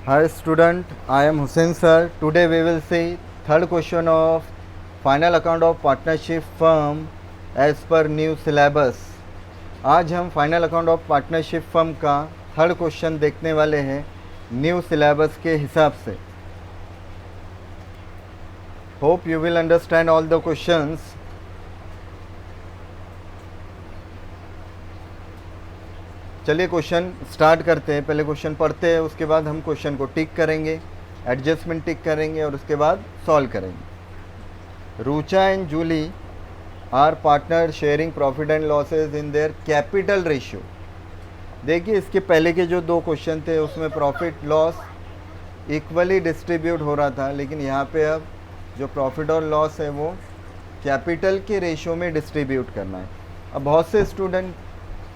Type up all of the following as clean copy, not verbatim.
Hi student, I am Hussain sir. Today we will see third question of final account of partnership firm as per new syllabus. आज हम final account of partnership firm का third question देखने वाले हैं new syllabus के हिसाब से. Hope you will understand all the questions. चलिए क्वेश्चन स्टार्ट करते हैं. पहले क्वेश्चन पढ़ते हैं, उसके बाद हम क्वेश्चन को टिक करेंगे, एडजस्टमेंट टिक करेंगे और उसके बाद सॉल्व करेंगे. Rucha and Julie are partner sharing profit and losses in their capital ratio. देखिए इसके पहले के जो दो क्वेश्चन थे उसमें प्रॉफिट लॉस इक्वली डिस्ट्रीब्यूट हो रहा था, लेकिन यहाँ पे अब जो प्रॉफिट और लॉस है वो कैपिटल के रेशियो में डिस्ट्रीब्यूट करना है. अब बहुत से स्टूडेंट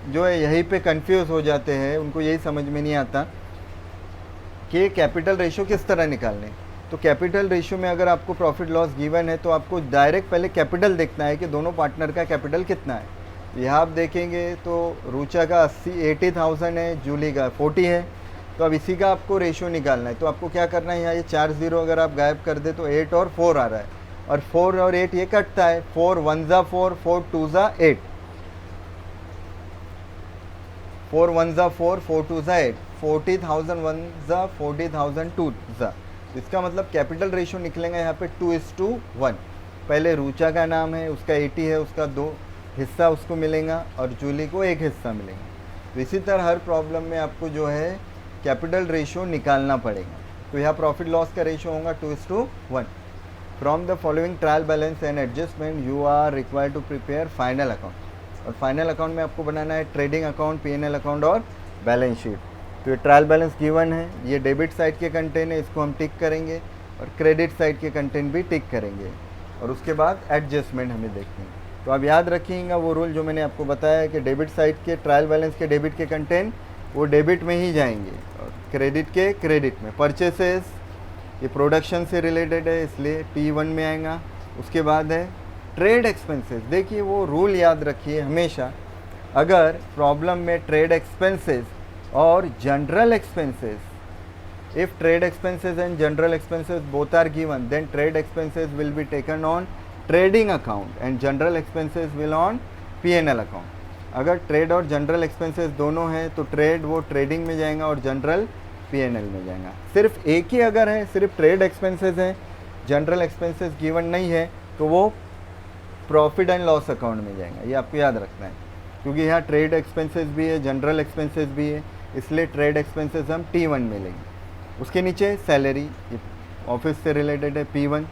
जो है यहीं पे कंफ्यूज हो जाते हैं, उनको यही समझ में नहीं आता कि कैपिटल रेशियो किस तरह निकालने. तो कैपिटल रेशियो में अगर आपको प्रॉफिट लॉस गिवन है तो आपको डायरेक्ट पहले कैपिटल देखना है कि दोनों पार्टनर का कैपिटल कितना है. यहाँ आप देखेंगे तो रूचा का 80,000 है, जूली का 40 है. तो अब इसी का आपको रेशियो निकालना है. तो आपको क्या करना है, यहाँ ये 4 0 अगर आप गायब कर दे तो 8 और 4 आ रहा है, और 4 और 8 ये कटता है. 4 1 ज़ा 4, 4 2 ज़ा 8, 4 1 ज़ा 4, 4 2 ज़ा 8, 40,000 1 ज़ा 40,000 2 ज़ा. इसका मतलब कैपिटल रेशियो निकलेगा यहाँ पे 2:1. पहले रूचा का नाम है, उसका 80 है, उसका 2 हिस्सा उसको मिलेगा और जूली को 1 हिस्सा मिलेगा. तो इसी तरह हर प्रॉब्लम में आपको जो है कैपिटल रेशियो निकालना पड़ेगा. तो यहाँ प्रॉफिट लॉस का रेशियो होगा 2:1. From the following trial balance and adjustment you are required to prepare final account. और फाइनल अकाउंट में आपको बनाना है ट्रेडिंग अकाउंट, P&L अकाउंट और बैलेंस शीट. तो ये ट्रायल बैलेंस गिवन है, ये डेबिट साइड के कंटेंट है, इसको हम टिक करेंगे, और क्रेडिट साइड के कंटेंट भी टिक करेंगे, और उसके बाद एडजस्टमेंट हमें देखनी है. तो आप याद रखिएगा वो रूल जो मैंने आपको बताया कि डेबिट साइड के ट्रायल बैलेंस के डेबिट के कंटेंट वो डेबिट में ही जाएंगे और क्रेडिट के क्रेडिट में. परचेसेस ये प्रोडक्शन से रिलेटेड है इसलिए T1 में आएगा. उसके बाद है ट्रेड एक्सपेंसेस. देखिए वो रूल याद रखिए हमेशा, अगर प्रॉब्लम में ट्रेड एक्सपेंसेस और general expenses, if trade expenses and general expenses both are given, then trade expenses will be taken on trading account and general expenses will on P&L account. अगर trade और general expenses दोनों हैं तो trade वो trading में जाएगा और general P&L में जाएगा. सिर्फ एक ही अगर है, सिर्फ ट्रेड एक्सपेंसेस हैं, जनरल एक्सपेंसेस गिवन नहीं है, तो वो प्रॉफिट एंड लॉस अकाउंट में जाएगा. ये आपको याद रखना है, क्योंकि यहाँ ट्रेड एक्सपेंसेस भी है, जनरल एक्सपेंसेस भी है, इसलिए ट्रेड एक्सपेंसेस हम T1 में लेंगे. उसके नीचे सैलरी ऑफिस से रिलेटेड है P1.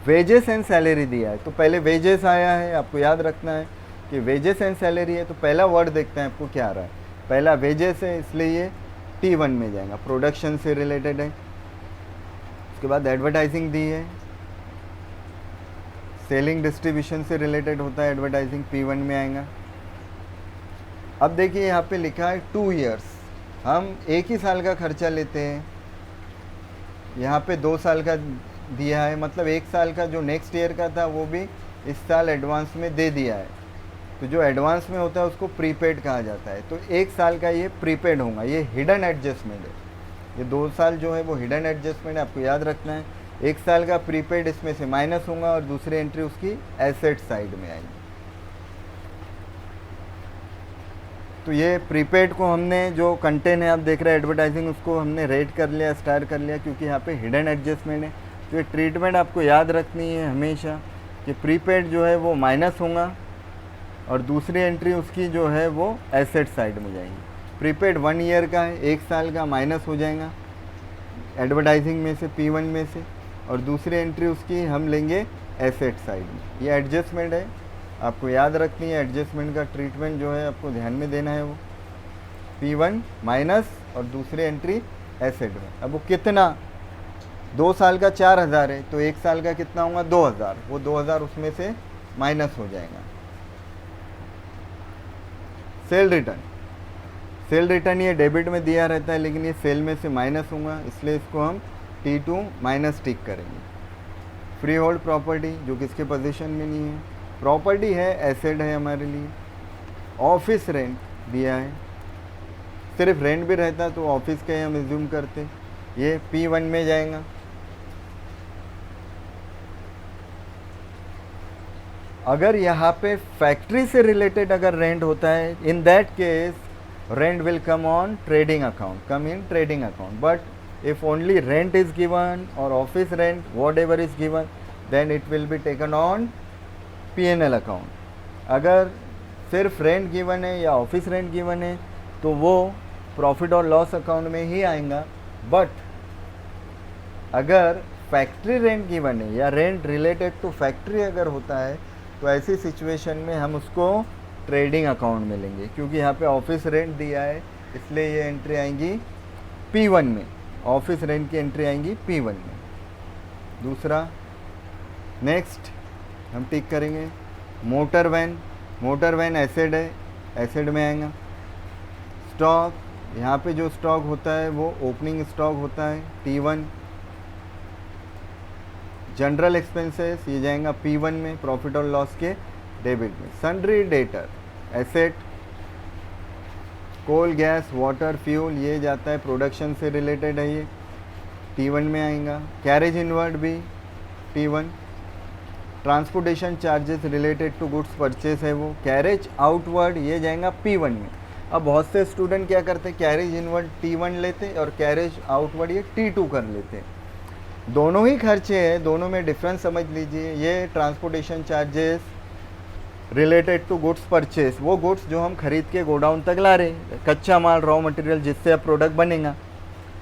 वेजेस एंड सैलरी दिया है, तो पहले वेजेस आया है. आपको याद रखना है कि वेजेस एंड सैलरी है, तो पहला वर्ड देखते हैं आपको क्या आ रहा है. पहला वेजेस है इसलिए ये T1 में जाएगा, प्रोडक्शन से रिलेटेड है. उसके बाद एडवर्टाइजिंग दी है, सेलिंग डिस्ट्रीब्यूशन से रिलेटेड होता है एडवर्टाइजिंग, P1 में आएगा. अब देखिए यहाँ पे लिखा है 2 ईयर्स, हम एक ही साल का खर्चा लेते हैं. यहाँ पे 2 साल का दिया है, मतलब 1 साल का जो नेक्स्ट ईयर का था वो भी इस साल एडवांस में दे दिया है. तो जो एडवांस में होता है उसको प्रीपेड कहा जाता है. तो 1 साल का ये प्रीपेड होगा, ये हिडन एडजस्टमेंट है. ये 2 साल जो है वो हिडन एडजस्टमेंट है, आपको याद रखना है. 1 साल का प्रीपेड इसमें से माइनस होगा और दूसरी एंट्री उसकी एसेट साइड में आएगी. तो ये प्रीपेड को हमने जो कंटेंट है आप देख रहे हैं एडवर्टाइजिंग, उसको हमने रेट कर लिया, स्टार कर लिया, क्योंकि यहाँ पे हिडन एडजस्टमेंट है. तो ये ट्रीटमेंट आपको याद रखनी है हमेशा कि प्रीपेड जो है वो माइनस होगा और दूसरी एंट्री उसकी जो है वो एसेट साइड में जाएगी. प्रीपेड 1 ईयर का है, 1 साल का माइनस हो जाएगा एडवर्टाइजिंग में से, P1 में से, और दूसरी एंट्री उसकी हम लेंगे एसेट साइड में. ये एडजस्टमेंट है, आपको याद रखनी है. एडजस्टमेंट का ट्रीटमेंट जो है आपको ध्यान में देना है, वो P1 माइनस और दूसरी एंट्री एसेट में. अब वो कितना, 2 साल का 4,000 है, तो 1 साल का कितना होगा 2,000, वो 2,000 उसमें से माइनस हो जाएगा. सेल रिटर्न, सेल रिटर्न ये डेबिट में दिया रहता है, लेकिन ये सेल में से माइनस होगा, इसलिए इसको हम T2 माइनस टिक करेंगे. फ्री होल्ड प्रॉपर्टी जो किसके पोजीशन में नहीं है, प्रॉपर्टी है, एसेट है हमारे लिए. ऑफिस रेंट दिया है, सिर्फ रेंट भी रहता तो ऑफिस का ही हम एज्यूम करते. ये P1 में जाएगा। अगर यहाँ पे फैक्ट्री से रिलेटेड अगर रेंट होता है, in that case rent will come on trading account, come in trading account. But if only rent is given और office rent whatever is given, then it will be taken on P&L account. अगर सिर्फ rent given है या office rent given है तो वो profit और loss account में ही आएगा। बट अगर फैक्ट्री रेंट गिवन है या रेंट रिलेटेड टू फैक्ट्री अगर होता है तो ऐसी सिचुएशन में हम उसको ट्रेडिंग अकाउंट में लेंगे, क्योंकि यहाँ पे ऑफिस रेंट दिया है इसलिए ये एंट्री आएंगी P1 में, ऑफिस रेंट की एंट्री आएंगी P1 में। दूसरा नेक्स्ट हम टिक करेंगे motor van. Motor van asset है, एसेड में आएगा। स्टॉक, यहाँ पे जो स्टॉक होता है वो ओपनिंग स्टॉक होता है T1। जनरल एक्सपेंसेस ये जाएगा P1 में, प्रॉफिट और लॉस के डेबिट में। Sundry debtor asset, coal gas water fuel ये जाता है प्रोडक्शन से रिलेटेड है, ये T1 में आएगा। कैरेज इनवर्ड भी T1। Transportation charges related to goods purchase है वो। कैरेज आउटवर्ड ये जाएगा P1 में। अब बहुत से स्टूडेंट क्या करते हैं, कैरेज इनवर्ड T1 लेते और कैरेज आउटवर्ड ये T2 कर लेते हैं। दोनों ही खर्चे हैं, दोनों में डिफरेंस समझ लीजिए। ये transportation charges related to goods purchase, वो गुड्स जो हम खरीद के गोडाउन तक ला रहे, कच्चा माल रॉ मटेरियल जिससे अब प्रोडक्ट बनेगा,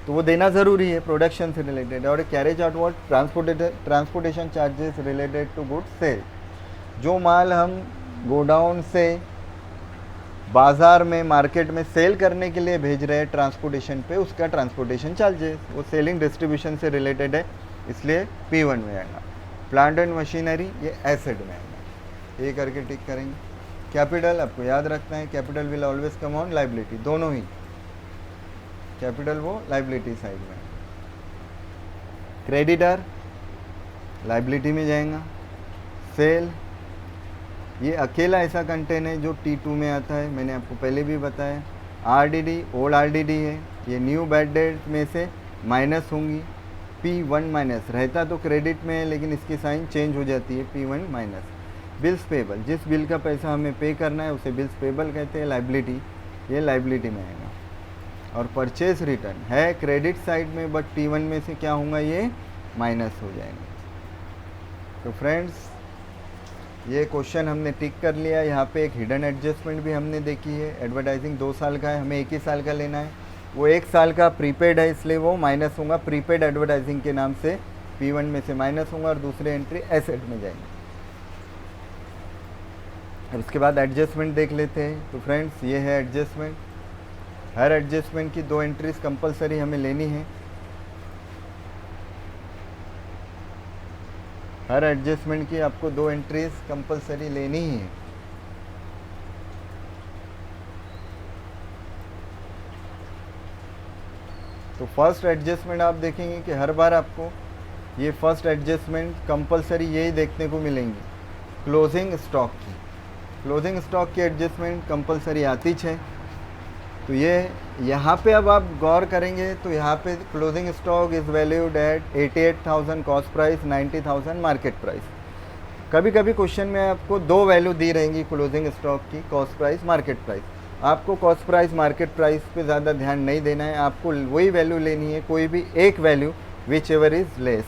तो वो देना ज़रूरी है, प्रोडक्शन से रिलेटेड। और carriage outward transportation charges related to goods sale, जो माल हम गोडाउन से बाज़ार में मार्केट में सेल करने के लिए भेज रहे हैं ट्रांसपोर्टेशन पे, उसका ट्रांसपोर्टेशन चार्जेस वो सेलिंग डिस्ट्रीब्यूशन से रिलेटेड है इसलिए P1 में आएगा। प्लांट एंड मशीनरी ये एसेट में आएगा। ये करके टिक करेंगे। कैपिटल आपको याद रखना है, capital will always come on liability, दोनों ही कैपिटल वो लाइबिलिटी साइड में। क्रेडिटर लाइबिलिटी में जाएगा। सेल ये अकेला ऐसा कंटेन है जो T2 में आता है, मैंने आपको पहले भी बताया। RDD ओल्ड RDD है, ये न्यू बैड डेट में से माइनस होंगी। P1 माइनस रहता तो क्रेडिट में है लेकिन इसकी साइन चेंज हो जाती है P1 माइनस। बिल्स पेबल, जिस बिल का पैसा हमें पे करना है उसे बिल्स पेबल कहते हैं, लाइबिलिटी ये लाइबिलिटी में आएगा। और परचेज रिटर्न है क्रेडिट साइड में बट T1 में से क्या होगा, ये माइनस हो जाएंगे। तो फ्रेंड्स ये क्वेश्चन हमने टिक कर लिया। यहाँ पे एक हिडन एडजस्टमेंट भी हमने देखी है। एडवर्टाइजिंग 2 साल का है, हमें 1 ही साल का लेना है। वो 1 साल का प्रीपेड है इसलिए वो माइनस होगा, प्रीपेड एडवर्टाइजिंग के नाम से P1 में से माइनस होगा और दूसरी एंट्री एसेट में जाएंगे। अब उसके बाद एडजस्टमेंट देख लेते हैं। तो फ्रेंड्स ये है एडजस्टमेंट। हर एडजस्टमेंट की 2 एंट्रीज कंपलसरी हमें लेनी है। हर एडजस्टमेंट की आपको 2 एंट्रीज कंपलसरी लेनी ही है। तो फर्स्ट एडजस्टमेंट आप देखेंगे कि हर बार आपको ये फर्स्ट एडजस्टमेंट कंपलसरी यही देखने को मिलेंगी, क्लोजिंग स्टॉक की। क्लोजिंग स्टॉक की एडजस्टमेंट कंपलसरी आती है। तो ये यहाँ पे अब आप गौर करेंगे तो यहाँ पे closing stock is valued at 88,000 cost price, 90,000 market price. कभी कभी क्वेश्चन में आपको 2 वैल्यू दी रहेंगी क्लोजिंग स्टॉक की, कॉस्ट प्राइस मार्केट प्राइस। आपको कॉस्ट प्राइस मार्केट प्राइस पे ज़्यादा ध्यान नहीं देना है, आपको वही वैल्यू लेनी है, कोई भी एक value which ever is less.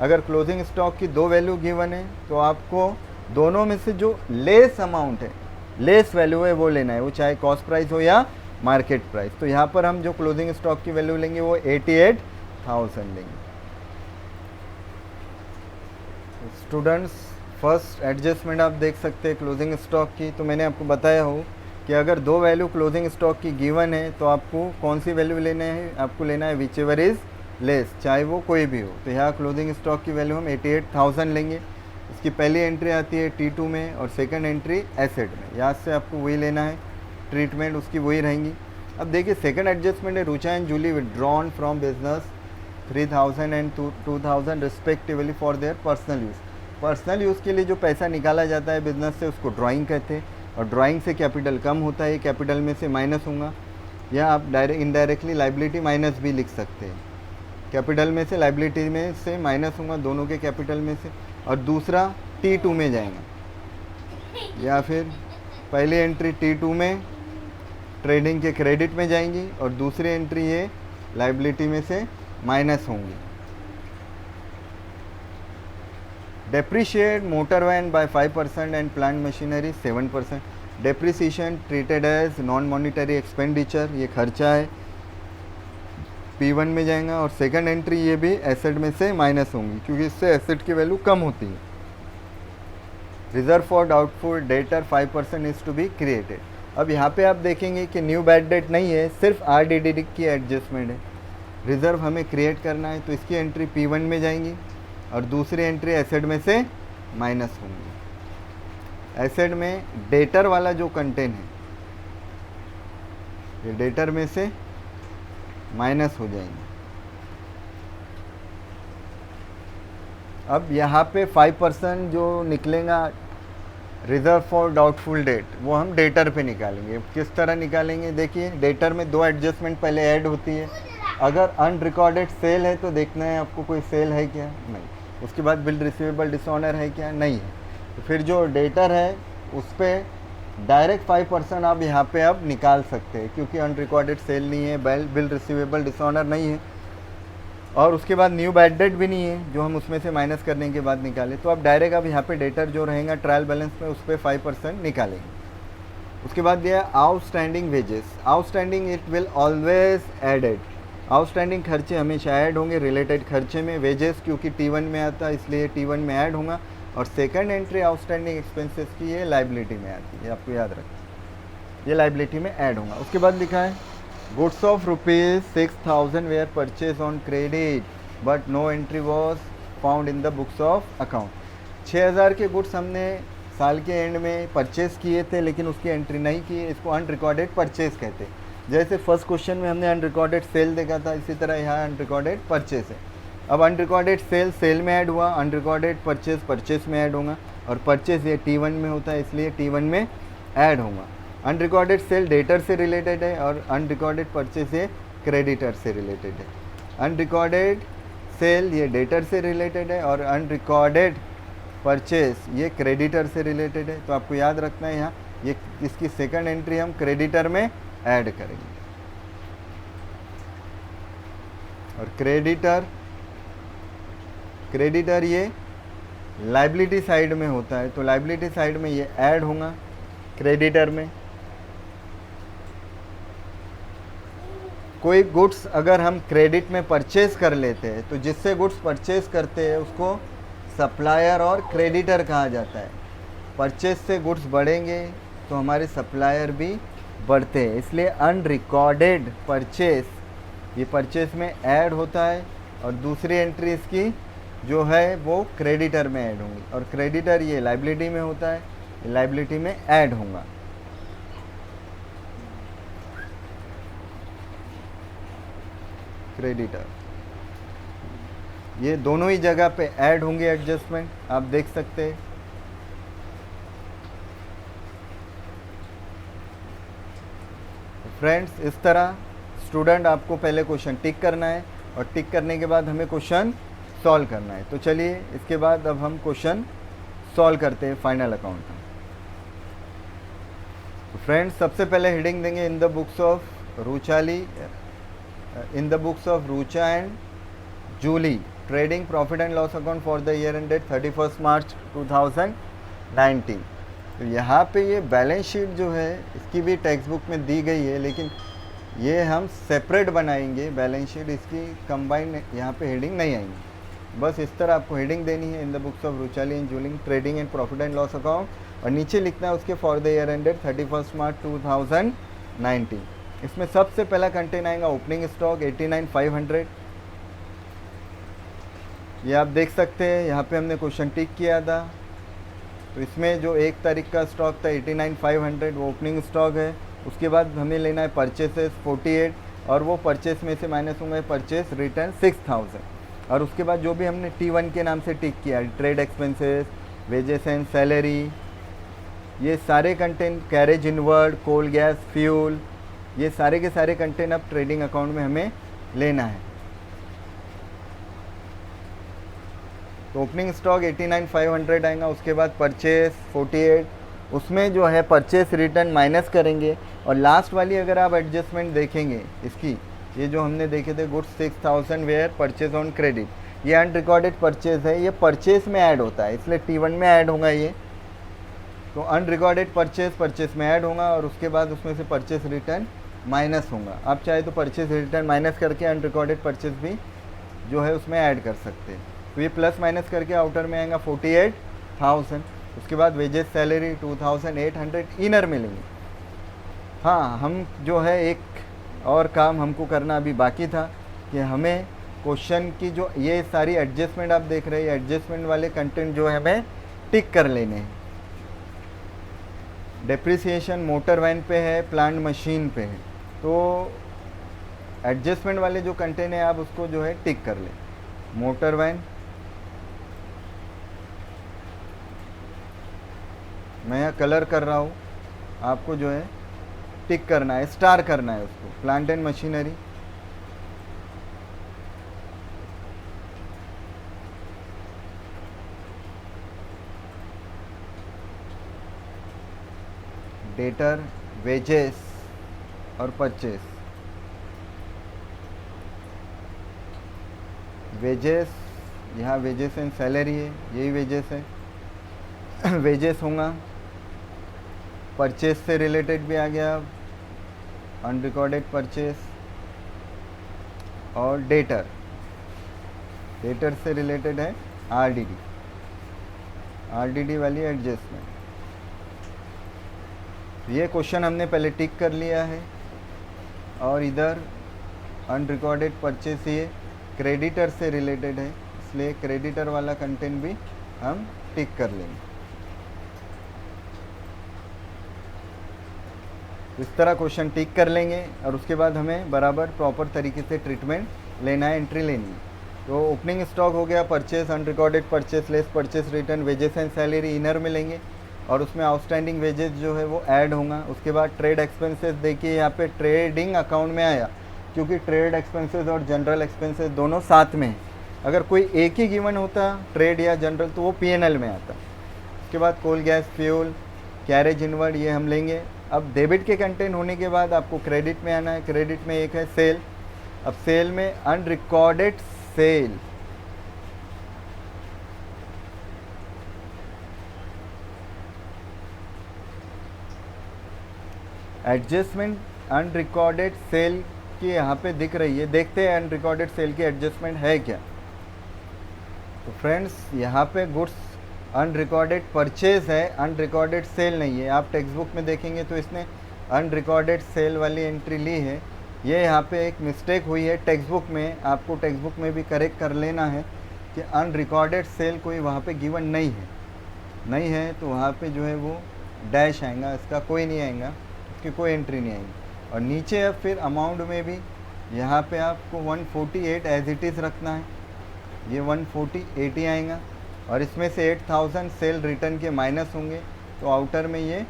अगर क्लोजिंग स्टॉक की 2 वैल्यू गिवन है तो आपको दोनों में से जो लेस अमाउंट है, लेस वैल्यू है वो लेना है, वो चाहे कॉस्ट प्राइस हो या मार्केट प्राइस। तो यहाँ पर हम जो क्लोजिंग स्टॉक की वैल्यू लेंगे वो 88,000 लेंगे। स्टूडेंट्स फर्स्ट एडजस्टमेंट आप देख सकते हैं क्लोजिंग स्टॉक की। तो मैंने आपको बताया हो कि अगर 2 वैल्यू क्लोजिंग स्टॉक की गिवन है तो आपको कौन सी वैल्यू लेना है, आपको लेना है विच एवर इज़ लेस, चाहे वो कोई भी हो। तो यहाँ क्लोजिंग स्टॉक की वैल्यू हम 88,000 लेंगे। इसकी पहली एंट्री आती है T2 में और सेकंड एंट्री एसेट में। यहाँ से आपको वही लेना है, ट्रीटमेंट उसकी वही रहेंगी। अब देखिए सेकंड एडजस्टमेंट है Rucha and Julie withdrawn from business 3,000 and 2,000 respectively for their personal use. Personal use के लिए जो पैसा निकाला जाता है बिजनेस से उसको ड्राइंग कहते हैं और ड्राइंग से कैपिटल कम होता है, कैपिटल में से माइनस होगा या आप डायरेक्ट इनडायरेक्टली लाइबिलिटी माइनस भी लिख सकते हैं। कैपिटल में से लाइबिलिटी में से माइनस होगा, दोनों के कैपिटल में से, और दूसरा T2 में जाएगा, या फिर पहली एंट्री T2 में ट्रेडिंग के क्रेडिट में जाएंगी और दूसरी एंट्री ये लाइबिलिटी में से माइनस होंगी। Depreciate motor van by 5% and plant machinery 7%। Depreciation treated as non monetary expenditure, ये खर्चा है, P1 में जाएगा। और सेकंड एंट्री ये भी एसेट में से माइनस होंगी क्योंकि इससे एसेट की वैल्यू कम होती है। Reserve for doubtful debtor 5% is to be created. अब यहाँ पे आप देखेंगे कि न्यू बैड डेट नहीं है, सिर्फ RDD की एडजस्टमेंट है। रिजर्व हमें क्रिएट करना है तो इसकी एंट्री P1 में जाएंगी और दूसरी एंट्री एसेट में से माइनस होंगी। एसेट में डेटर वाला जो कंटेंट है ये डेटर में से माइनस हो जाएंगे। अब यहाँ पे 5% जो निकलेगा रिजर्व फॉर डाउटफुल डेट वो हम डेटर पे निकालेंगे। किस तरह निकालेंगे, देखिए डेटर में दो एडजस्टमेंट पहले ऐड होती है। अगर अनरिकॉर्डेड सेल है तो देखना है आपको कोई सेल है क्या, नहीं। उसके बाद बिल रिसीवेबल डिसऑनर है क्या, नहीं है। तो फिर जो डेटर है उस पर डायरेक्ट 5% आप यहाँ पे अब निकाल सकते हैं क्योंकि अनरिकॉर्डेड सेल नहीं है, बिल रिसीवेबल डिसऑनर नहीं है और उसके बाद न्यू बैड डेट भी नहीं है जो हम उसमें से माइनस करने के बाद निकालें। तो अब डायरेक्ट अब यहाँ पे डेटर जो रहेगा ट्रायल बैलेंस में उस पर 5% निकालेंगे। उसके बाद दिया outstanding wages. Outstanding it will always added. Outstanding खर्चे हमेशा ऐड होंगे रिलेटेड खर्चे में। वेजेस क्योंकि T1 में आता है इसलिए T1 में ऐड होगा और सेकंड एंट्री आउटस्टैंडिंग एक्सपेंसेस की ये लाइबिलिटी में आती है, आपको याद रखना, ये लाइबिलिटी में ऐड होगा। उसके बाद लिखा है goods of ₹6,000 were purchase on credit but no entry was found in the books of account. 6,000 के गुड्स हमने साल के एंड में परचेज किए थे लेकिन उसकी एंट्री नहीं की, इसको अनरिकॉर्डेड परचेज कहते हैं। जैसे फर्स्ट क्वेश्चन में हमने अनरिकॉर्डेड सेल देखा था, इसी तरह यहाँ अनरिकॉर्डेड परचेज है। अब अनरिकॉर्डेड सेल में ऐड हुआ, अनरिकॉर्डेड परचेज में ऐड होगा और परचेज ये T1 में होता है इसलिए T1 में ऐड होगा। अनरिकॉर्डेड सेल डेटर से रिलेटेड है और अनरिकॉर्डेड परचेज ये क्रेडिटर से रिलेटेड है। अनरिकॉर्डेड सेल ये डेटर से रिलेटेड है और अनरिकॉर्डेड परचेज ये क्रेडिटर से रिलेटेड है। तो आपको याद रखना है यहाँ ये इसकी सेकंड एंट्री हम क्रेडिटर में ऐड करेंगे। और क्रेडिटर ये लाइबिलिटी साइड में होता है तो लाइबिलिटी साइड में ये ऐड होगा क्रेडिटर में। कोई गुड्स अगर हम क्रेडिट में परचेज कर लेते हैं तो जिससे गुड्स परचेज करते हैं उसको सप्लायर और क्रेडिटर कहा जाता है। परचेज से गुड्स बढ़ेंगे तो हमारे सप्लायर भी बढ़ते हैं, इसलिए अनरिकॉर्डेड परचेज ये परचेज में ऐड होता है और दूसरी एंट्री इसकी जो है वो क्रेडिटर में ऐड होंगी और क्रेडिटर ये लाइबिलिटी में होता है, लाइबिलिटी में ऐड होगा। क्रेडिटर ये दोनों ही जगह पे ऐड होंगे एडजस्टमेंट, आप देख सकते हैं। फ्रेंड्स इस तरह स्टूडेंट आपको पहले क्वेश्चन टिक करना है और टिक करने के बाद हमें क्वेश्चन सॉल्व करना है। तो चलिए इसके बाद अब हम क्वेश्चन सॉल्व करते हैं फाइनल अकाउंट का। तो फ्रेंड्स सबसे पहले हेडिंग देंगे in the books of Rucha and Julie trading profit and loss account for the year ended 31 March 2019। तो यहाँ पे ये बैलेंस शीट जो है इसकी भी टेक्स्ट बुक में दी गई है लेकिन ये हम सेपरेट बनाएंगे बैलेंस शीट, इसकी कंबाइन यहाँ पे हेडिंग नहीं आएंगी। बस इस तरह आपको हेडिंग देनी है in the books of Ruchali and Juling trading and profit and loss account और नीचे लिखना है उसके for the year ended 31 March 2019। इसमें सबसे पहला कंटेंट आएगा ओपनिंग स्टॉक 89,500। ये आप देख सकते हैं यहाँ पे हमने क्वेश्चन टिक किया था। तो इसमें जो 1 तारीख का स्टॉक था 89,500 वो ओपनिंग स्टॉक है। उसके बाद हमें लेना है परचेसेस 48 और वो परचेस में से माइनस होंगे परचेस रिटर्न 6,000 और उसके बाद जो भी हमने T1 के नाम से टिक किया trade expenses, wages and salary, ये सारे content, carriage inward, coal gas, fuel, ये सारे के सारे कंटेंट अब ट्रेडिंग अकाउंट में हमें लेना है। तो ओपनिंग स्टॉक 89,500 आएगा, उसके बाद परचेस 48, उसमें जो है परचेस रिटर्न माइनस करेंगे, और लास्ट वाली अगर आप एडजस्टमेंट देखेंगे इसकी, ये जो हमने देखे थे goods 6,000 were purchase on credit, ये अनरिकॉर्डेड परचेज है, ये परचेस में ऐड होता है, इसलिए T1 में ऐड होगा ये। तो अनरिकॉर्डेड परचेस में ऐड होगा, और उसके बाद उसमें से परचेस रिटर्न माइनस होगा। आप चाहे तो परचेस रिटर्न माइनस करके अनरिकॉर्डेड परचेस भी जो है उसमें ऐड कर सकते हैं। तो ये प्लस माइनस करके आउटर में आएगा 48,000, उसके बाद वेजेस सैलरी 2,800 इनर मिलेंगे। हाँ, हम जो है एक और काम हमको करना अभी बाकी था कि हमें क्वेश्चन की जो ये सारी एडजस्टमेंट आप देख रहे हैं, एडजस्टमेंट वाले कंटेंट जो है हमें टिक कर लेने हैं। डेप्रिसिएशन मोटर वैन पे है, प्लांट मशीन पे है, तो एडजस्टमेंट वाले जो कंटेंट है आप उसको जो है टिक कर लें। मोटर वैन, मैं यहाँ कलर कर रहा हूँ, आपको जो है टिक करना है, स्टार करना है उसको। Plant and machinery, debtor, wages और परचेस। वेजेस, यहाँ वेजेस एंड सैलरी है, यही वेजेस है वेजेस होगा, परचेस से रिलेटेड भी आ गया अनरिकॉर्डेड परचेस, और डेटर, डेटर से रिलेटेड है आरडीडी, आरडीडी वाली एडजस्टमेंट। ये क्वेश्चन हमने पहले टिक कर लिया है, और इधर अनरिकॉर्डेड परचेस ये क्रेडिटर से रिलेटेड है, इसलिए क्रेडिटर वाला कंटेंट भी हम टिक कर लेंगे। इस तरह क्वेश्चन टिक कर लेंगे, और उसके बाद हमें बराबर प्रॉपर तरीके से ट्रीटमेंट लेना है, एंट्री लेनी है। तो ओपनिंग स्टॉक हो गया, purchase, unrecorded purchase less purchase return, wages and salary inner मिलेंगे, और उसमें आउटस्टैंडिंग वेजेस जो है वो ऐड होगा। उसके बाद ट्रेड एक्सपेंसेस, देखिए यहाँ पे ट्रेडिंग अकाउंट में आया, क्योंकि ट्रेड एक्सपेंसेस और जनरल एक्सपेंसेस दोनों साथ में हैं। अगर कोई एक ही गिवन होता ट्रेड या जनरल तो वो P&L में आता। उसके बाद कोल, गैस, फ्यूल, कैरेज इनवर्ड, ये हम लेंगे। अब डेबिट के कंटेंट होने के बाद आपको क्रेडिट में आना है। क्रेडिट में एक है सेल। अब सेल में unrecorded sale, adjustment unrecorded sale की यहाँ पे दिख रही है, देखते हैं अनरिकॉर्डेड सेल की एडजस्टमेंट है क्या। तो फ्रेंड्स यहाँ पे गुड्स अनरिकॉर्डेड परचेज है, अनरिकॉर्डेड सेल नहीं है। आप टेक्स्ट बुक में देखेंगे तो इसने अनरिकॉर्डेड सेल वाली एंट्री ली है। ये यहाँ पे एक मिस्टेक हुई है टेक्स्ट बुक में, आपको टेक्स्ट बुक में भी करेक्ट कर लेना है कि अनरिकॉर्डेड सेल कोई वहाँ पे गिवन नहीं है, तो वहाँ पे जो है वो डैश आएगा, इसका कोई नहीं आएगा, इसकी कोई एंट्री नहीं आएगी। और नीचे अब फिर अमाउंट में भी यहाँ पे आपको 148 एज इट इज़ रखना है, ये 148 ही आएगा, और इसमें से 8,000 सेल रिटर्न के माइनस होंगे, तो आउटर में ये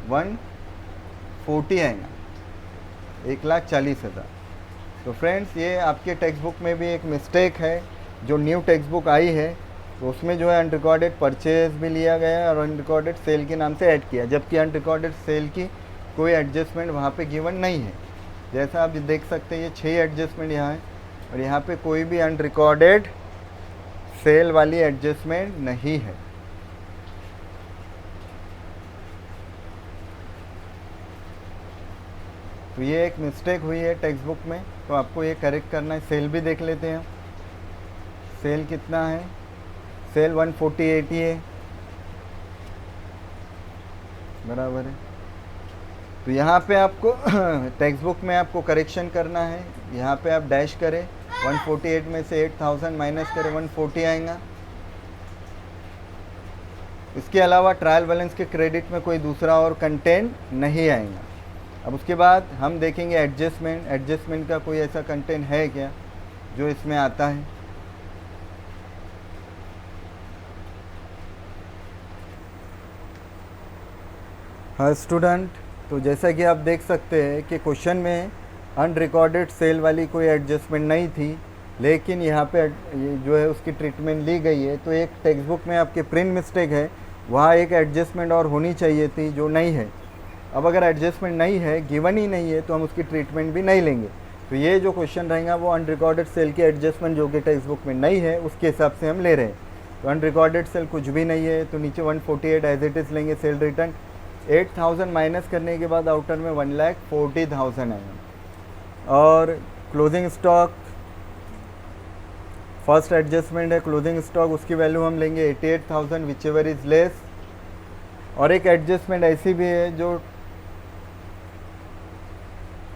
140 आएगा, 1,40,000। तो फ्रेंड्स ये आपके टेक्स्ट बुक में भी एक मिस्टेक है, जो न्यू टेक्स्ट बुक आई है तो उसमें जो है अनरिकॉर्डेड परचेज भी लिया गया और अनरिकॉर्डेड सेल के नाम से ऐड किया, जबकि अनरिकॉर्डेड सेल की कोई एडजस्टमेंट वहाँ पे गिवन नहीं है। जैसा आप देख सकते हैं ये 6 एडजस्टमेंट यहाँ है, और यहाँ पे कोई भी अनरिकॉर्डेड सेल वाली एडजस्टमेंट नहीं है। तो ये एक मिस्टेक हुई है टेक्स्ट बुक में, तो आपको ये करेक्ट करना है। सेल भी देख लेते हैं, सेल कितना है, सेल 148 ही है, बराबर है। तो यहाँ पे आपको टेक्स्ट बुक में आपको करेक्शन करना है, यहाँ पे आप डैश करें, 148 में से 8,000 माइनस करें, 140 आएगा। इसके अलावा ट्रायल बैलेंस के क्रेडिट में कोई दूसरा और कंटेंट नहीं आएगा। अब उसके बाद हम देखेंगे एडजस्टमेंट का कोई ऐसा कंटेंट है क्या जो इसमें आता है। हाँ स्टूडेंट, तो जैसा कि आप देख सकते हैं कि क्वेश्चन में अनरिकॉर्डेड सेल वाली कोई एडजस्टमेंट नहीं थी, लेकिन यहाँ पे ये जो है उसकी ट्रीटमेंट ली गई है, तो एक टेक्स्ट बुक में आपके प्रिंट मिस्टेक है, वहाँ एक एडजस्टमेंट और होनी चाहिए थी जो नहीं है। अब अगर एडजस्टमेंट नहीं है, गिवन ही नहीं है, तो हम उसकी ट्रीटमेंट भी नहीं लेंगे। तो ये जो क्वेश्चन रहेगा वो अनरिकॉर्डेड सेल की एडजस्टमेंट जो कि टेक्स्ट बुक में नहीं है उसके हिसाब से हम ले रहे हैं। तो अनरिकॉर्डेड सेल कुछ भी नहीं है, तो नीचे 148 एज इट इज़ लेंगे। सेल रिटर्न 8000 माइनस करने के बाद आउटर में 1,40,000 आएगा। और क्लोजिंग स्टॉक फर्स्ट एडजस्टमेंट है क्लोजिंग स्टॉक, उसकी वैल्यू हम लेंगे 88,000 विच एवर इज़ लेस। और एक एडजस्टमेंट ऐसी भी है जो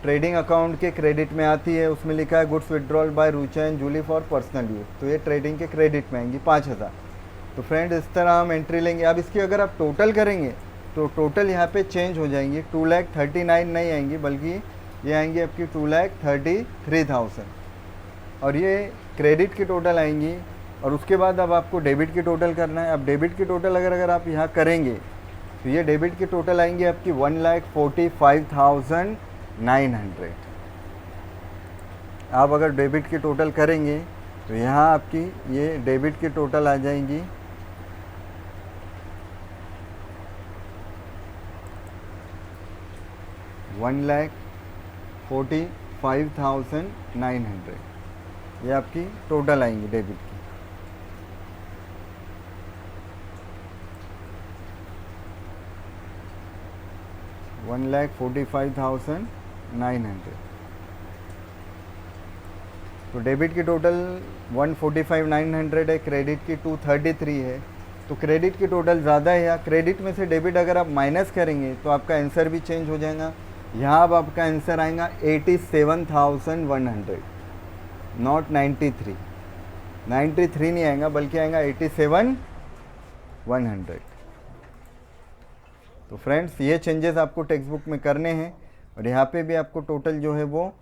ट्रेडिंग अकाउंट के क्रेडिट में आती है, उसमें लिखा है goods withdrawal by Rucha and Julie for personal use, तो ये ट्रेडिंग के क्रेडिट में आएंगी 5,000। तो फ्रेंड इस तरह हम एंट्री लेंगे। अब इसकी अगर आप टोटल करेंगे तो टोटल यहाँ पे चेंज हो जाएंगी, 2,39,000 नहीं आएंगी, बल्कि ये आएंगी आपकी 2,33,000। और ये क्रेडिट की टोटल आएंगी। और उसके बाद अब आपको डेबिट की टोटल करना है। अब डेबिट की टोटल अगर आप यहाँ करेंगे तो ये डेबिट की टोटल आएंगी आपकी 1,45,900। आप अगर डेबिट की टोटल करेंगे तो यहाँ आपकी ये डेबिट की टोटल आ जाएंगी 1,45,900। ये आपकी टोटल आएंगी डेबिट की। $1,45,900। तो डेबिट की टोटल 145,900 है, क्रेडिट की 233 है। तो क्रेडिट की टोटल ज़्यादा है, या क्रेडिट में से डेबिट अगर आप माइनस करेंगे तो आपका आंसर भी चेंज हो जाएगा। यहाँ अब आपका आंसर आएगा 87,100, नॉट 93। 93 नहीं आएगा, बल्कि आएगा 87,100। तो फ्रेंड्स ये चेंजेस आपको टेक्स्ट बुक में करने हैं, और यहाँ पे भी आपको टोटल जो है वो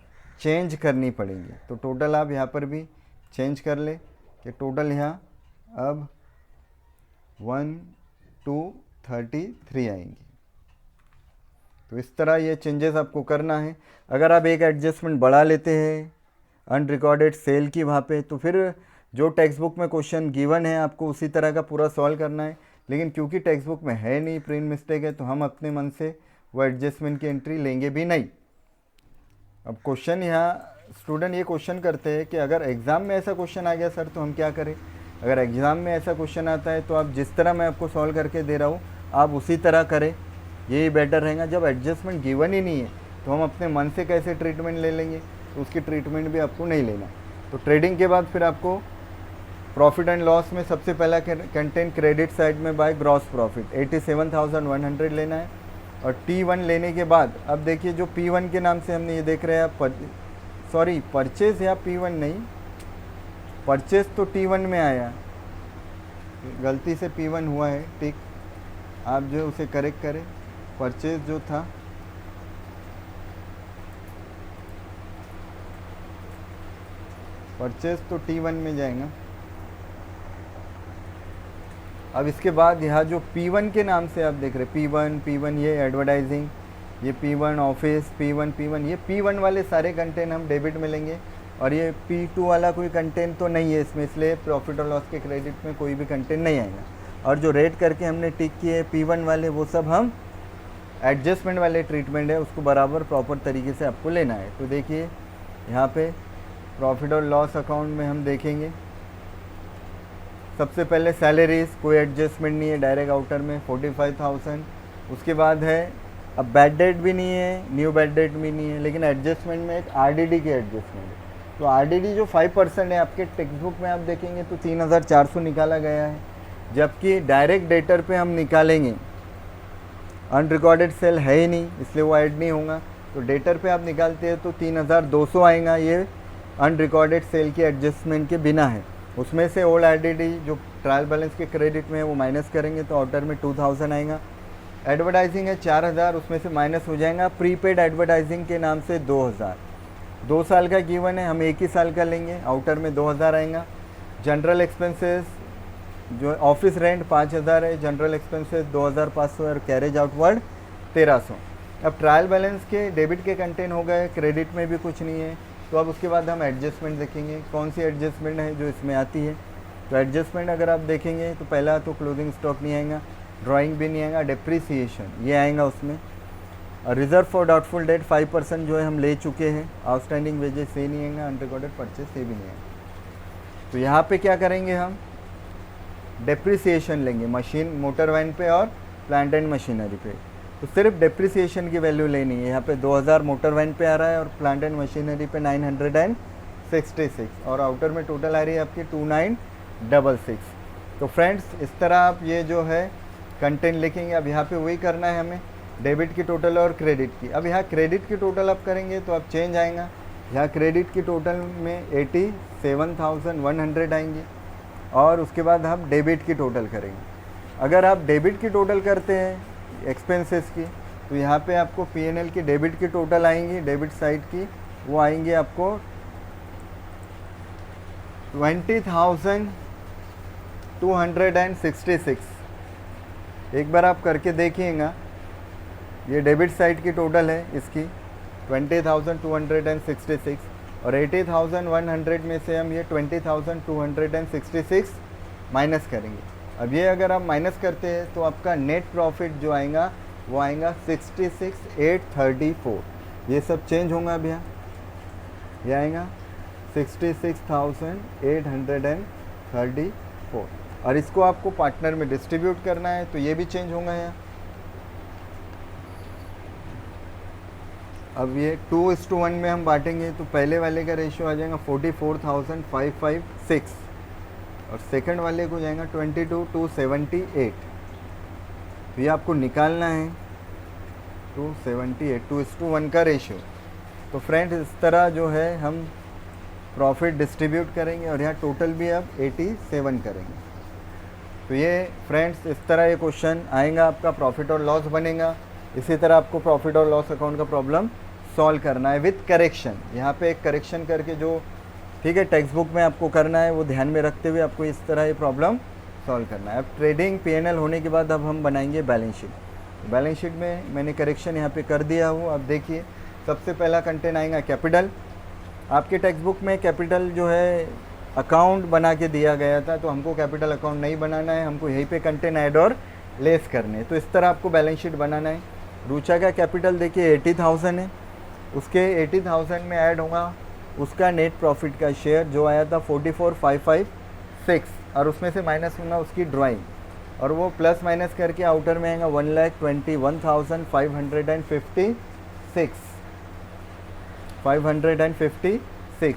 चेंज करनी पड़ेगी। तो टोटल आप यहाँ पर भी चेंज कर ले कि टोटल यहाँ अब 1,233 आएंगी। तो इस तरह ये चेंजेस आपको करना है। अगर आप एक एडजस्टमेंट बढ़ा लेते हैं अनरिकॉर्डेड सेल की वहाँ पे, तो फिर जो टेक्स्ट बुक में क्वेश्चन गिवन है आपको उसी तरह का पूरा सॉल्व करना है। लेकिन क्योंकि टेक्स्ट बुक में है नहीं, प्रिंट मिस्टेक है, तो हम अपने मन से वो एडजस्टमेंट की एंट्री लेंगे भी नहीं। अब क्वेश्चन यहाँ स्टूडेंट ये क्वेश्चन करते हैं कि अगर एग्ज़ाम में ऐसा क्वेश्चन आ गया सर तो हम क्या करें। अगर एग्ज़ाम में ऐसा क्वेश्चन आता है तो आप जिस तरह मैं आपको सॉल्व करके दे रहा हूँ आप उसी तरह करें, यही बेटर रहेगा। जब एडजस्टमेंट गिवन ही नहीं है तो हम अपने मन से कैसे ट्रीटमेंट ले लेंगे, तो उसकी ट्रीटमेंट भी आपको नहीं लेना। तो ट्रेडिंग के बाद फिर आपको प्रॉफिट एंड लॉस में सबसे पहला कंटेंट क्रेडिट साइड में बाय ग्रॉस प्रॉफिट 87,100 लेना है। और T1 लेने के बाद अब देखिए जो P1 के नाम से हमने ये देख रहे हैं, सॉरी परचेज या P1 नहीं, परचेज तो T1 में आया, गलती से P1 हुआ है, ठीक। आप जो उसे करेक्ट करें, परचेज जो था परचेज तो T1 में जाएगा। अब इसके बाद यहाँ जो P1 के नाम से आप देख रहे P1 ये एडवर्टाइजिंग, ये P1 ऑफिस, P1 ये P1 वाले सारे कंटेंट हम डेबिट में लेंगे। और ये P2 वाला कोई कंटेंट तो नहीं है इसमें, इसलिए प्रॉफिट और लॉस के क्रेडिट में कोई भी कंटेंट नहीं आएगा। और जो रेट करके हमने टिक किए P1 वाले, वो सब हम एडजस्टमेंट वाले ट्रीटमेंट है, उसको बराबर प्रॉपर तरीके से आपको लेना है। तो देखिए यहाँ पे प्रॉफिट और लॉस अकाउंट में हम देखेंगे सबसे पहले सैलरीज, कोई एडजस्टमेंट नहीं है, डायरेक्ट आउटर में 45,000। उसके बाद है अब बैड डेट भी नहीं है, न्यू बैड डेट भी नहीं है, लेकिन एडजस्टमेंट में एक आरडीडी की एडजस्टमेंट है। तो आरडीडी जो 5% है आपके टेक्स्ट बुक में आप देखेंगे तो 3,400 निकाला गया है, जबकि डायरेक्ट डेटर पे हम निकालेंगे, अनरिकॉर्डेड सेल है ही नहीं इसलिए वो ऐड नहीं होगा। तो डेटर पे आप निकालते हैं तो 3,200 आएगा, ये अनरिकॉर्डेड सेल की एडजस्टमेंट के बिना है। उसमें से ओल्ड आरडीडी जो ट्रायल बैलेंस के क्रेडिट में है वो माइनस करेंगे तो आउटर में 2,000 आएगा। एडवर्टाइजिंग है 4,000, उसमें से माइनस हो जाएगा प्रीपेड एडवर्टाइजिंग के नाम से 2,000। 2 साल का गिवन है, हम 1 ही साल का लेंगे, आउटर में 2,000 आएगा। जनरल एक्सपेंसेस जो ऑफिस रेंट 5,000 है, जनरल एक्सपेंसेस 2,500 और कैरेज आउटवर्ड 1,300। अब ट्रायल बैलेंस के डेबिट के कंटेंट हो गए, क्रेडिट में भी कुछ नहीं है, तो अब उसके बाद हम एडजस्टमेंट देखेंगे, कौन सी एडजस्टमेंट है जो इसमें आती है। तो एडजस्टमेंट अगर आप देखेंगे तो पहला तो क्लोजिंग स्टॉक नहीं आएगा, ड्राइंग भी नहीं आएगा, डेप्रीसिएशन ये आएगा उसमें। और रिजर्व फॉर डाउटफुल डेट 5% जो है हम ले चुके हैं, आउटस्टैंडिंग वेजेस से नहीं आएगा, अनरिकॉर्डेड परचेज से भी नहीं आएगा। तो यहाँ पे क्या करेंगे हम, डेप्रीसिएशन लेंगे मशीन मोटर वैन पे और प्लांट एंड मशीनरी पे। तो सिर्फ डेप्रीसिएशन की वैल्यू लेनी है। यहाँ पे 2000 मोटर वैन पे आ रहा है और प्लांट एंड मशीनरी पे 966 और आउटर में टोटल आ रही है आपकी 2966। तो फ्रेंड्स इस तरह आप ये जो है कंटेंट लिखेंगे। अब यहाँ पे वही करना है हमें, डेबिट की टोटल और क्रेडिट की। अब यहाँ क्रेडिट की टोटल आप करेंगे तो अब चेंज आएगा, यहाँ क्रेडिट की टोटल में 87,100 आएंगी और उसके बाद हम डेबिट की टोटल करेंगे। अगर आप डेबिट की टोटल करते हैं एक्सपेंसेस की तो यहाँ पे आपको P&L की डेबिट की टोटल आएंगी, डेबिट साइड की वो आएंगी आपको 20,266। एक बार आप करके देखिएगा, ये डेबिट साइड की टोटल है इसकी 20,266 और 80,100 में से हम ये 20,266 माइनस करेंगे। अब ये अगर आप माइनस करते हैं तो आपका नेट प्रॉफिट जो आएगा वो आएगा 66,834। ये सब चेंज होगा अब यहाँ, ये आएगा 66,834 और इसको आपको पार्टनर में डिस्ट्रीब्यूट करना है तो ये भी चेंज होगा यहाँ। अब ये 2:1 में हम बांटेंगे तो पहले वाले का रेशियो आ जाएगा 44,556 और सेकंड वाले को जाएगा 22,278। तो ये आपको निकालना है 278, 2:1 का रेशियो। तो फ्रेंड्स इस तरह जो है हम प्रॉफिट डिस्ट्रीब्यूट करेंगे और यहाँ टोटल भी अब 87 करेंगे। तो ये फ्रेंड्स इस तरह ये क्वेश्चन आएगा, आपका प्रॉफिट और लॉस बनेगा। इसी तरह आपको प्रॉफिट और लॉस अकाउंट का प्रॉब्लम सॉल्व करना है विथ करेक्शन। यहाँ पे एक करेक्शन करके जो ठीक है टेक्स्ट बुक में आपको करना है वो ध्यान में रखते हुए आपको इस तरह ये प्रॉब्लम सॉल्व करना है। अब ट्रेडिंग P&L होने के बाद अब हम बनाएंगे बैलेंस शीट। बैलेंस शीट में मैंने करेक्शन यहाँ पे कर दिया हूँ। अब देखिए सबसे पहला कंटेंट आएगा कैपिटल। आपके टेक्स्ट बुक में कैपिटल जो है अकाउंट बना के दिया गया था, तो हमको कैपिटल अकाउंट नहीं बनाना है, हमको यहीं पे कंटेंट ऐड और लेस करने हैं। तो इस तरह आपको बैलेंस शीट बनाना है। रूचा का कैपिटल देखिए 80,000 है, उसके 80,000 में ऐड होगा उसका नेट प्रॉफिट का शेयर जो आया था 44,556 और उसमें से माइनस होगा उसकी ड्राइंग और वो प्लस माइनस करके आउटर में आएगा 1,21,556।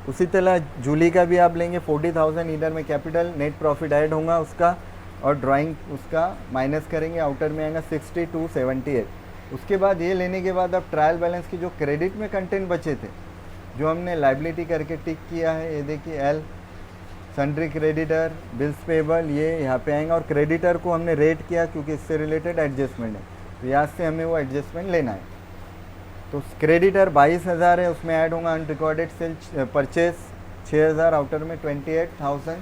उसी तरह जूली का भी आप लेंगे 40,000, इधर में कैपिटल नेट प्रॉफिट ऐड होगा उसका और ड्राइंग उसका माइनस करेंगे, आउटर में आएगा 6278। उसके बाद ये लेने के बाद अब ट्रायल बैलेंस की जो क्रेडिट में कंटेंट बचे थे जो हमने लाइबिलिटी करके टिक किया है, ये देखिए L sundry creditor bills payable ये यहाँ पे आएगा और क्रेडिटर को हमने रेट किया क्योंकि इससे रिलेटेड एडजस्टमेंट है, तो यहाँ से हमें वो एडजस्टमेंट लेना है। तो क्रेडिटर 22,000 है, उसमें ऐड होगा अनरिकॉर्डेड सेल परचेज 6,000, आउटर में 28,000,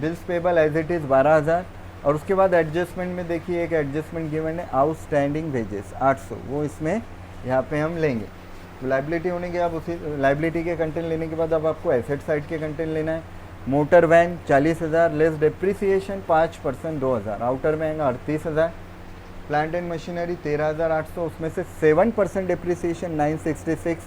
bills payable as it is 12,000 और उसके बाद एडजस्टमेंट में देखिए एक एडजस्टमेंट गिवन है आउटस्टैंडिंग वेजेस 800, वो इसमें यहाँ पे हम लेंगे। तो लाइबिलिटी होने के अब उसी लाइबिलिटी के कंटेंट लेने के बाद अब आपको एसेट साइड के कंटेंट लेना है। Motor van 40,000 less depreciation 5% 2,000, outer में आएगा 38,000, प्लांट एंड मशीनरी 13,800, उसमें से 7% डेप्रीसिएशन 966,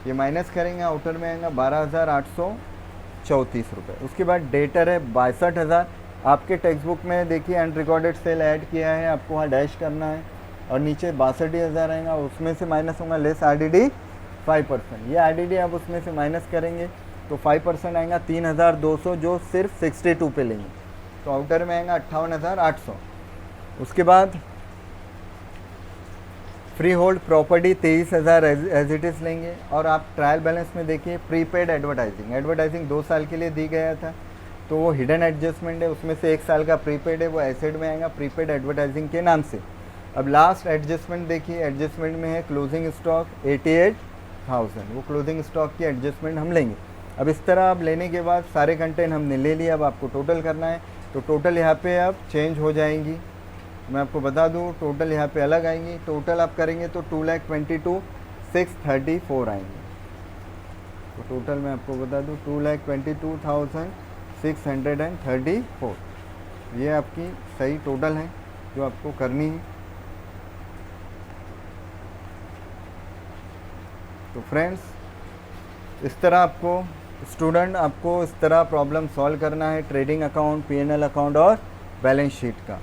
ये माइनस करेंगे, आउटर में आएगा 12,834 रुपये। उसके बाद डेटर है 62,000। आपके टेक्स्ट बुक में देखिए अनरिकॉर्डेड सेल ऐड किया है, आपको वहाँ डैश करना है और नीचे 62,000 आएगा, उसमें से माइनस होगा लेस RDD 5%। ये RDD आप उसमें से माइनस करेंगे तो 5% आएगा 3,200 जो सिर्फ 62 पे लेंगे, तो आउटर में आएगा 58,800। उसके बाद freehold property 23,000 as it is लेंगे और आप ट्रायल बैलेंस में देखिए प्रीपेड एडवर्टाइजिंग 2 साल के लिए दी गया था, तो वो हिडन एडजस्टमेंट है, उसमें से 1 साल का प्रीपेड है, वो एसेट में आएगा प्रीपेड एडवर्टाइजिंग के नाम से। अब लास्ट एडजस्टमेंट देखिए, एडजस्टमेंट में है क्लोजिंग स्टॉक 88,000, वो क्लोजिंग स्टॉक की एडजस्टमेंट हम लेंगे। अब इस तरह आप लेने के बाद सारे कंटेंट हमने ले लिया, अब आपको टोटल करना है, तो टोटल यहाँ पे अब चेंज हो जाएंगी। मैं आपको बता दूँ टोटल यहाँ पे अलग आएंगी, टोटल आप करेंगे तो 2,22,634 आएंगे। तो टोटल मैं आपको बता दूँ 2,22,634, ये आपकी सही टोटल है जो आपको करनी है। तो फ्रेंड्स इस तरह आपको इस तरह प्रॉब्लम सॉल्व करना है, ट्रेडिंग अकाउंट, P&L अकाउंट और बैलेंस शीट का।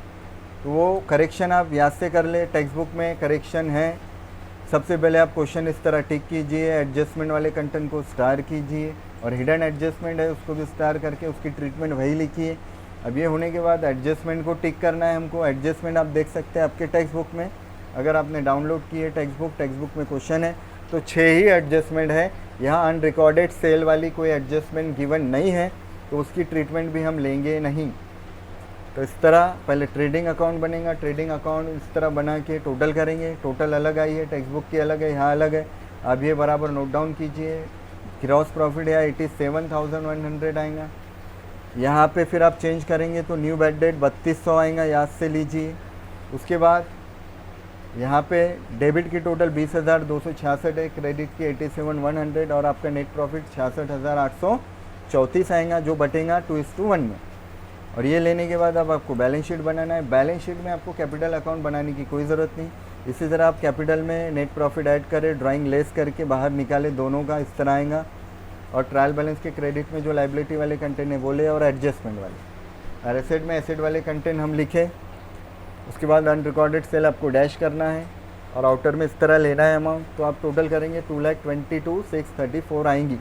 तो वो करेक्शन आप याद से कर ले, टेक्स्ट बुक में करेक्शन है। सबसे पहले आप क्वेश्चन इस तरह टिक कीजिए, एडजस्टमेंट वाले कंटेंट को स्टार कीजिए और हिडन एडजस्टमेंट है उसको भी स्टार करके उसकी ट्रीटमेंट वही लिखिए। अब ये होने के बाद एडजस्टमेंट को टिक करना है हमको। एडजस्टमेंट आप देख सकते हैं आपके टेक्स्ट बुक में, अगर आपने डाउनलोड की है टेक्स्ट बुक में क्वेश्चन है तो 6 ही एडजस्टमेंट है। यहाँ अनरिकॉर्डेड सेल वाली कोई एडजस्टमेंट गिवन नहीं है तो उसकी ट्रीटमेंट भी हम लेंगे नहीं। तो इस तरह पहले ट्रेडिंग अकाउंट बनेगा, ट्रेडिंग अकाउंट इस तरह बना के टोटल करेंगे। टोटल अलग आई है, टेक्स्ट बुक की अलग है, यहाँ अलग है। अब ये बराबर नोट डाउन कीजिए। ग्रॉस प्रॉफिट या 87,100 आएगा। यहाँ पे फिर आप चेंज करेंगे तो न्यू बैड डेट 3200 आएगा, याद से लीजिए। उसके बाद यहाँ पे डेबिट की टोटल 20,266 है, क्रेडिट की 87,100 और आपका नेट प्रॉफिट 66,834 आएगा जो बटेगा 2:1 में। और ये लेने के बाद अब आपको बैलेंस शीट बनाना है। बैलेंस शीट में आपको कैपिटल अकाउंट बनाने की कोई ज़रूरत नहीं। इसी तरह आप कैपिटल में नेट प्रॉफिट ऐड करें, ड्राइंग लेस करके बाहर निकाले, दोनों का इस तरह आएगा। और ट्रायल बैलेंस के क्रेडिट में जो लाइबिलिटी वाले कंटेंट है बोले और एडजस्टमेंट वाले, और एसेट में एसेट वाले कंटेंट हम लिखे। उसके बाद अनरिकॉर्डेड सेल आपको डैश करना है और आउटर में इस तरह लेना है अमाउंट। तो आप टोटल करेंगे 2,22,634 आएंगी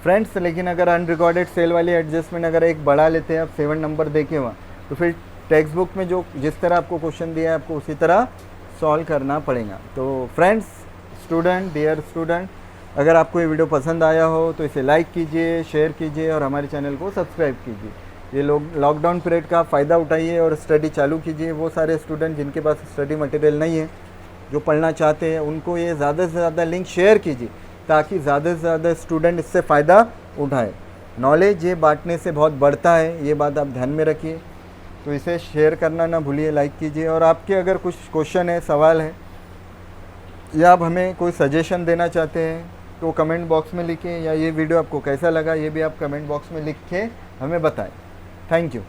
फ्रेंड्स। लेकिन अगर अनरिकॉर्डेड सेल वाली एडजस्टमेंट अगर एक बढ़ा लेते हैं आप 7 नंबर देके वहाँ, तो फिर टेक्स्ट बुक में जो जिस तरह आपको क्वेश्चन दिया है आपको उसी तरह सॉल्व करना पड़ेगा। तो फ्रेंड्स, डियर स्टूडेंट, अगर आपको ये वीडियो पसंद आया हो तो इसे लाइक कीजिए, शेयर कीजिए और हमारे चैनल को सब्सक्राइब कीजिए। ये लोग लॉकडाउन पीरियड का फ़ायदा उठाइए और स्टडी चालू कीजिए। वो सारे स्टूडेंट जिनके पास स्टडी मटेरियल नहीं है, जो पढ़ना चाहते हैं, उनको ये ज़्यादा से ज़्यादा लिंक शेयर कीजिए ताकि ज़्यादा से ज़्यादा स्टूडेंट इससे फ़ायदा उठाएं। नॉलेज ये बांटने से बहुत बढ़ता है, ये बात आप ध्यान में रखिए। तो इसे शेयर करना ना भूलिए, लाइक कीजिए। और आपके अगर कुछ क्वेश्चन है, सवाल है या आप हमें कोई सजेशन देना चाहते हैं तो कमेंट बॉक्स में लिखें, या ये वीडियो आपको कैसा लगा ये भी आप कमेंट बॉक्स में लिख के हमें बताएं। Thank you.